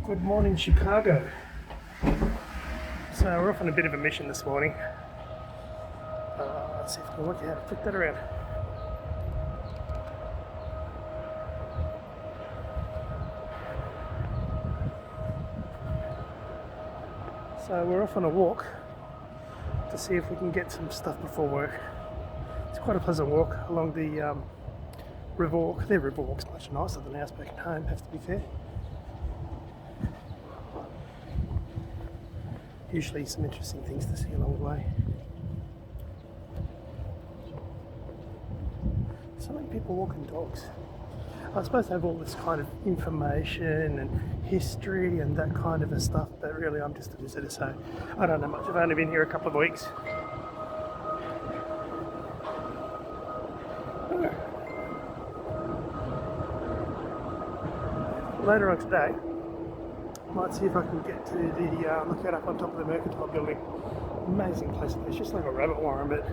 Good morning, Chicago. So we're off on a bit of a mission this morning. Let's see if I can work out how to flip that around. So we're off on a walk to see if we can get some stuff before work. It's quite a pleasant walk along the riverwalk. Their riverwalk's much nicer than ours back at home, have to be fair. Usually some interesting things to see along the way. So many people walking dogs. I suppose they have all this kind of information and history and that kind of a stuff, but really I'm just a visitor, so I don't know much. I've only been here a couple of weeks. Later on today, might see if I can get to the lookout up on top of the Mercantile building. Amazing place. It's just like a rabbit warren, but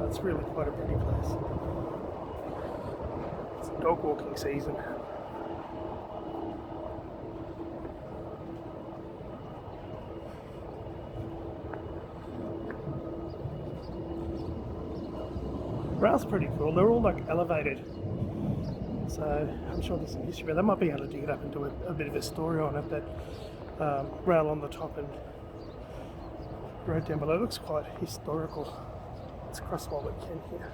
it's really quite a pretty place. It's dog walking season. Rail's pretty cool. They're all like elevated. So I'm sure there's some history, but they might be able to dig it up and do a bit of a story on it. But rail on the top and road down below looks quite historical. Let's cross while we can here.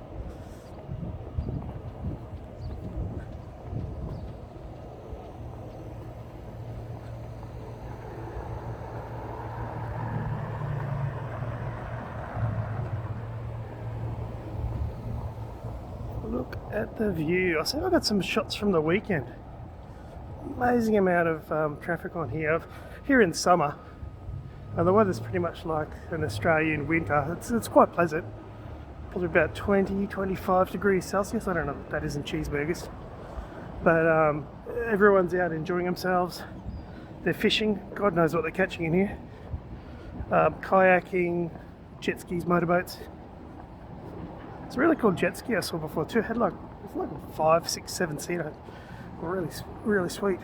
Look at the view. I see I've got some shots from the weekend. Amazing amount of traffic on here. Here in summer, and the weather's pretty much like an Australian winter. It's quite pleasant. Probably about 20-25 degrees Celsius. I don't know if that isn't cheeseburgers. But everyone's out enjoying themselves. They're fishing. God knows what they're catching in here. Kayaking, jet skis, motorboats. It's a really cool jet ski I saw before too. It was like a 5, 6, 7 seater. Really sweet.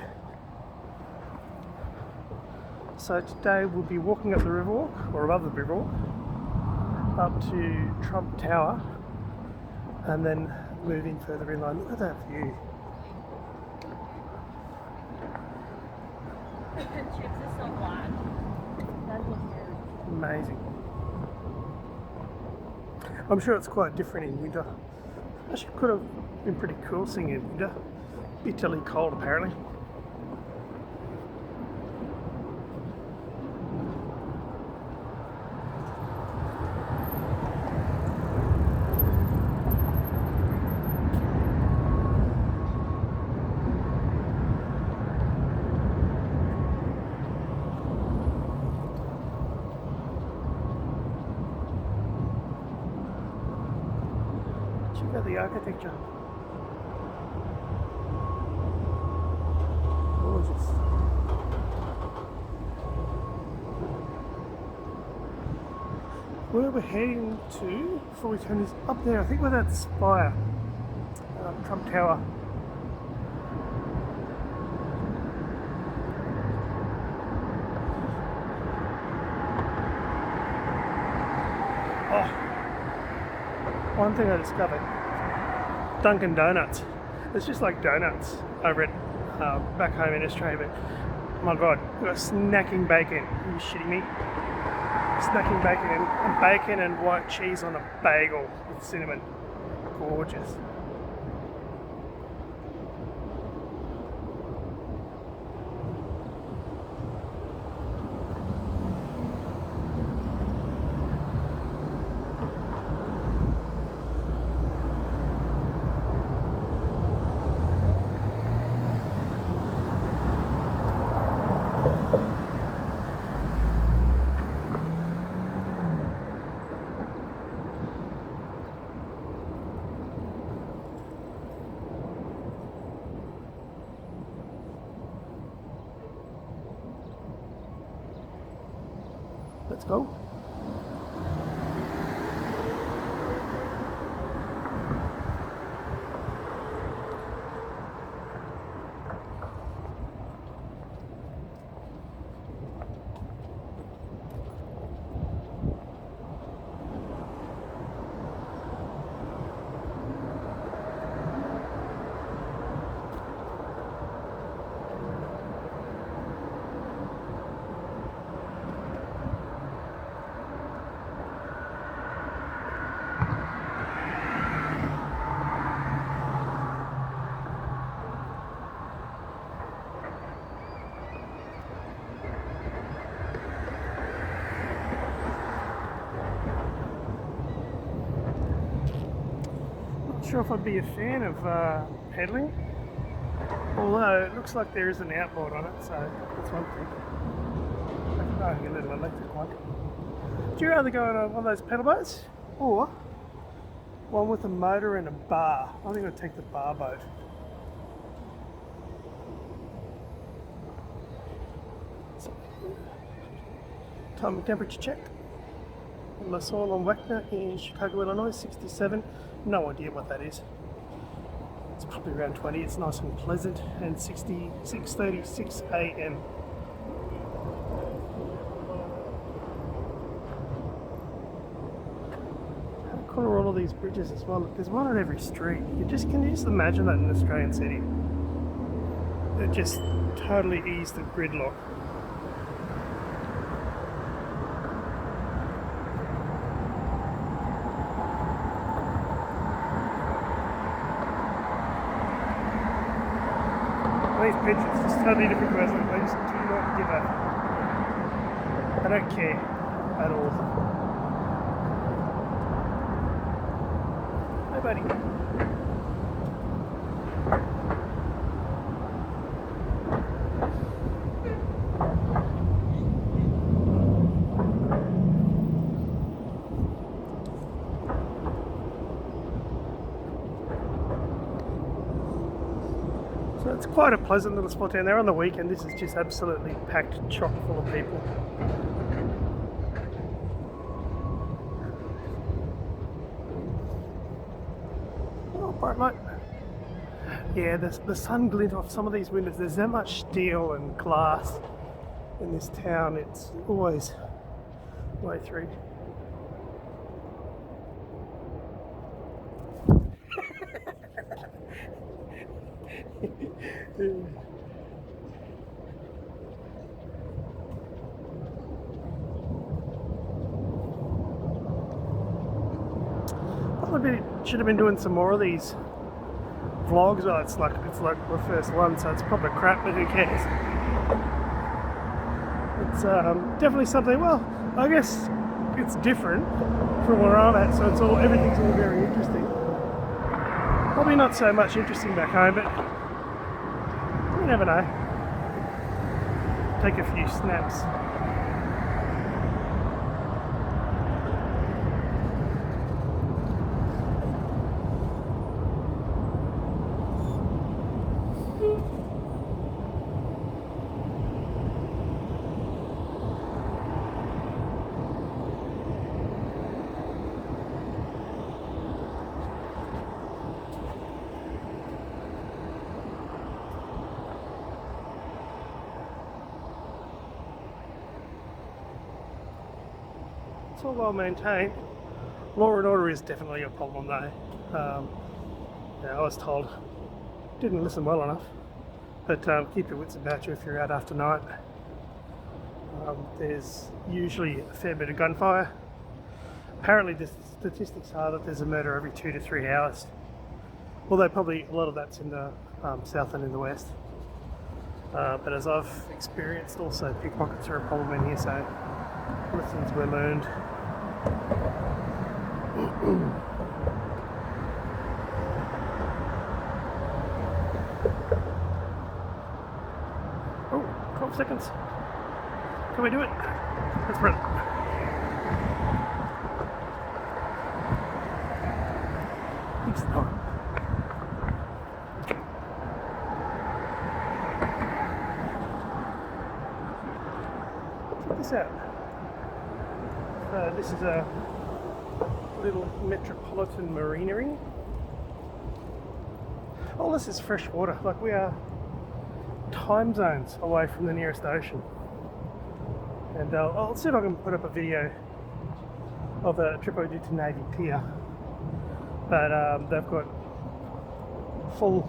So today we'll be walking up the riverwalk, or above the riverwalk, up to Trump Tower, and then moving further inland. Look at that view. Chips is so black. Amazing. I'm sure it's quite different in winter. Actually could have been pretty cool seeing it in winter. Bitterly cold apparently. Check out the architecture. Gorgeous. Where we're heading to before we turn is up there. I think where that spire, Trump Tower. Oh, one thing I discovered. Dunkin' Donuts. It's just like donuts over at back home in Australia, but my god, we've got snacking bacon. Are you shitting me? Snacking bacon and white cheese on a bagel with cinnamon. Gorgeous. Let's go. sure if I'd be a fan of pedaling, although it looks like there is an outboard on it, so that's one thing. I can get a little electric one. Would you rather go on one of those pedal boats or one with a motor and a bar? I think I'd take the bar boat. So, time and temperature check. La Salle on Wagner in Chicago, Illinois, 67. No idea what that is. It's probably around 20. It's nice and pleasant, and 6:36 a.m. How cool are all of these bridges as well? Look, there's one on every street. Can you just imagine that in an Australian city? It just totally eased the gridlock. These pigeons, just totally different person. They just do not give up. They don't care at all. Hey buddy. So it's quite a pleasant little spot down there. On the weekend, this is just absolutely packed, chock full of people. Oh, bright light. Yeah, the sun glint off some of these windows. There's that much steel and glass in this town. It's always way through. Probably should have been doing some more of these vlogs. Oh, it's like the first one, so it's proper crap, but who cares? It's definitely something. Well, I guess it's different from where I'm at, so everything's all very interesting. Probably not so much interesting back home, but you never know. Take a few snaps. It's all well maintained. Law and order is definitely a problem though. Yeah, I was told, didn't listen well enough, but keep your wits about you if you're out after night. There's usually a fair bit of gunfire. Apparently the statistics are that there's a murder every 2 to 3 hours. Although probably a lot of that's in the south and in the west. But as I've experienced, also pickpockets are a problem in here, so lessons were learned. Oh, 12 seconds. Can we do it? Let's run. It's not. Check this out. This is a little metropolitan marinery. Oh, this is fresh water. Like, we are time zones away from the nearest ocean. And I'll see if I can put up a video of a trip I did to Navy Pier. But they've got full,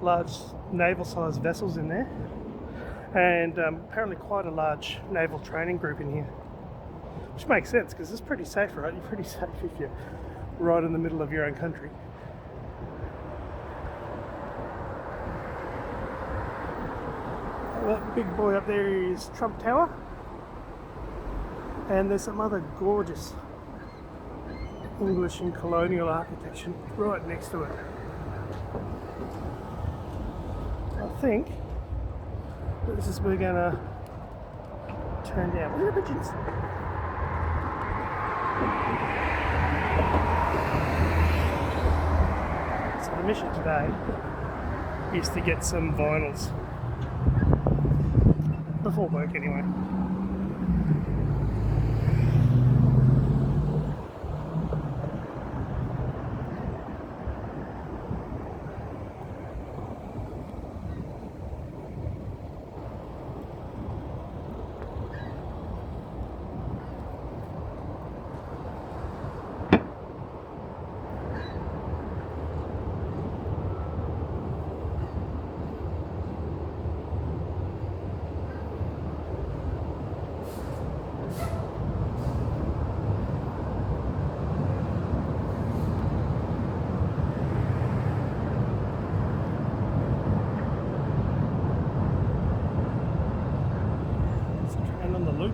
large naval-sized vessels in there, and apparently quite a large naval training group in here. Which makes sense, because it's pretty safe, right? You're pretty safe if you're right in the middle of your own country. That big boy up there is Trump Tower. And there's some other gorgeous English and colonial architecture right next to it. I think this is where we're gonna turn down. Look at the pigeons. So the mission today is to get some vinyls. Before work anyway. And on the loop.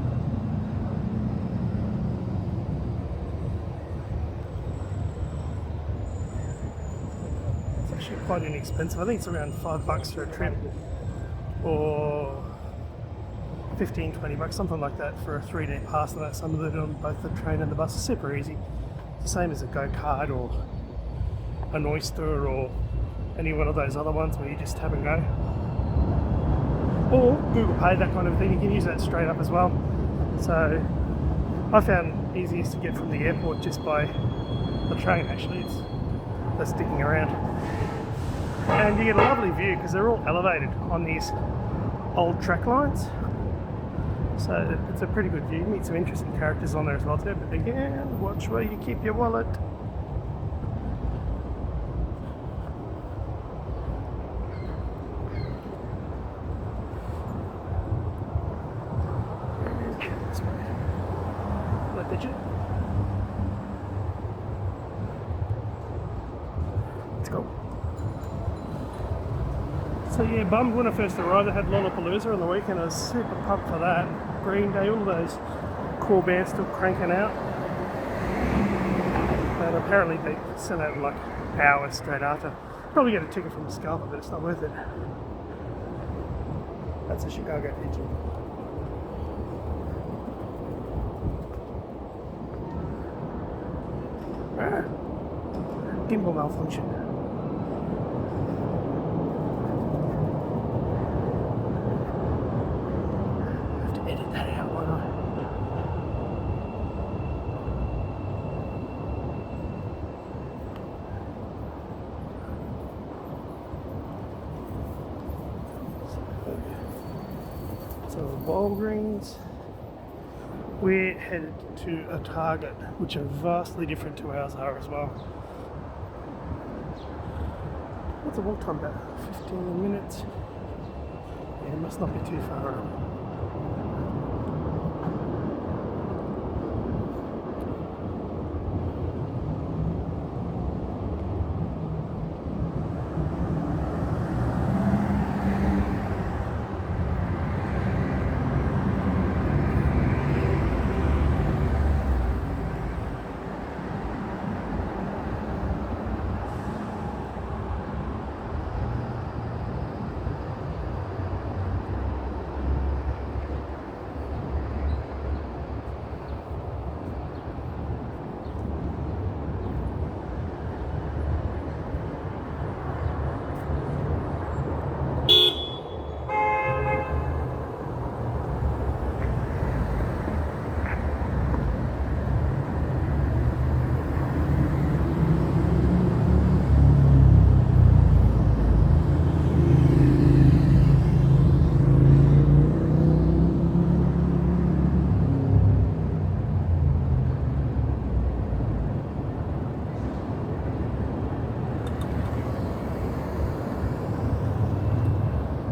It's actually quite inexpensive. I think it's around $5 for a trip, or 15-20 bucks, something like that, for a 3-day pass. And that's some of it on both the train and the bus. It's super easy. It's the same as a go-kart or an oyster or any one of those other ones where you just have and go. Or Google Pay, that kind of thing. You can use that straight up as well. So I found easiest to get from the airport just by the train. Actually, it's less sticking around, and you get a lovely view because they're all elevated on these old track lines. So it's a pretty good view. You meet some interesting characters on there as well too. But again, watch where you keep your wallet. Let's go. So yeah, bummed when I first arrived. I had Lollapalooza on the weekend. I was super pumped for that. Green Day, all those core bands still cranking out. But apparently they sent out like hours straight after. Probably get a ticket from the scalper, but it's not worth it. That's a Chicago pigeon. Gimbal malfunction. I have to edit that out, why not? So Walgreens. We're headed to a Target, which are vastly different to ours are as well. What's the walk time about? 15 minutes. Yeah, it must not be too far out.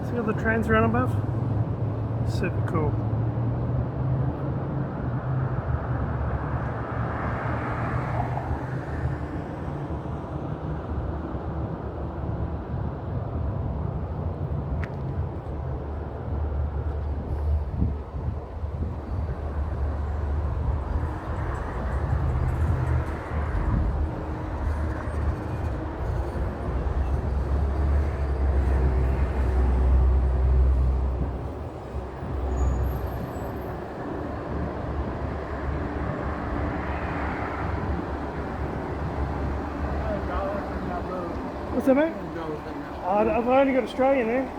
See all the trains around above? Super cool. that, mate? I've only got Australian there.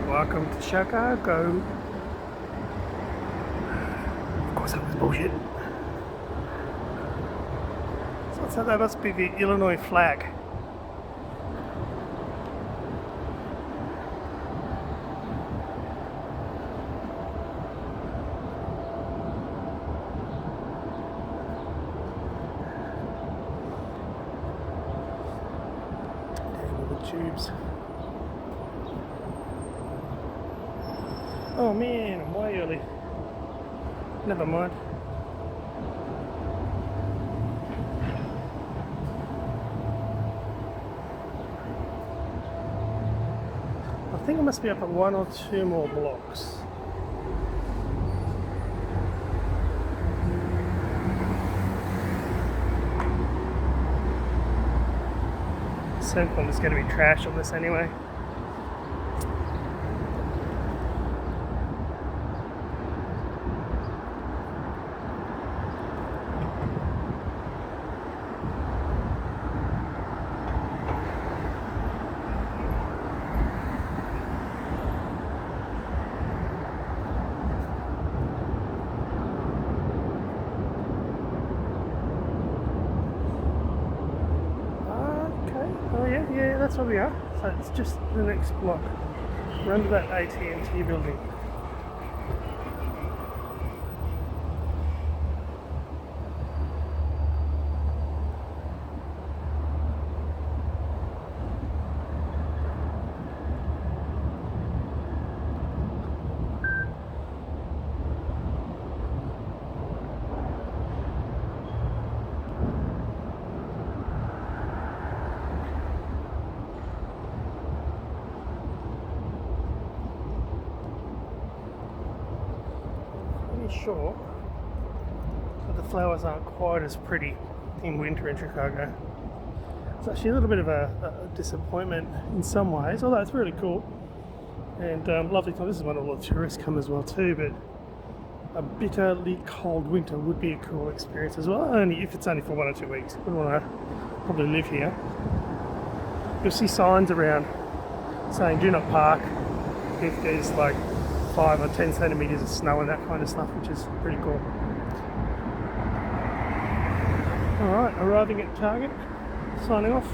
Welcome to Chicago. Of course, that was bullshit. So that must be the Illinois flag. Tubes. Oh man, I'm way early. Never mind. I think I must be up at 1 or 2 more blocks. Circle is going to be trash on this anyway. Oh yeah, that's where we are. So it's just the next block. We're under that AT&T building. Sure, but the flowers aren't quite as pretty in winter in Chicago. It's actually a little bit of a disappointment in some ways, although it's really cool and lovely time. This is when all the tourists come as well too, but a bitterly cold winter would be a cool experience as well, only if it's only for 1 or 2 weeks. Wouldn't want to probably live here. You'll see signs around saying do not park if there's like 5 or 10 centimeters of snow and that kind of stuff, which is pretty cool. Alright, arriving at Target, signing off.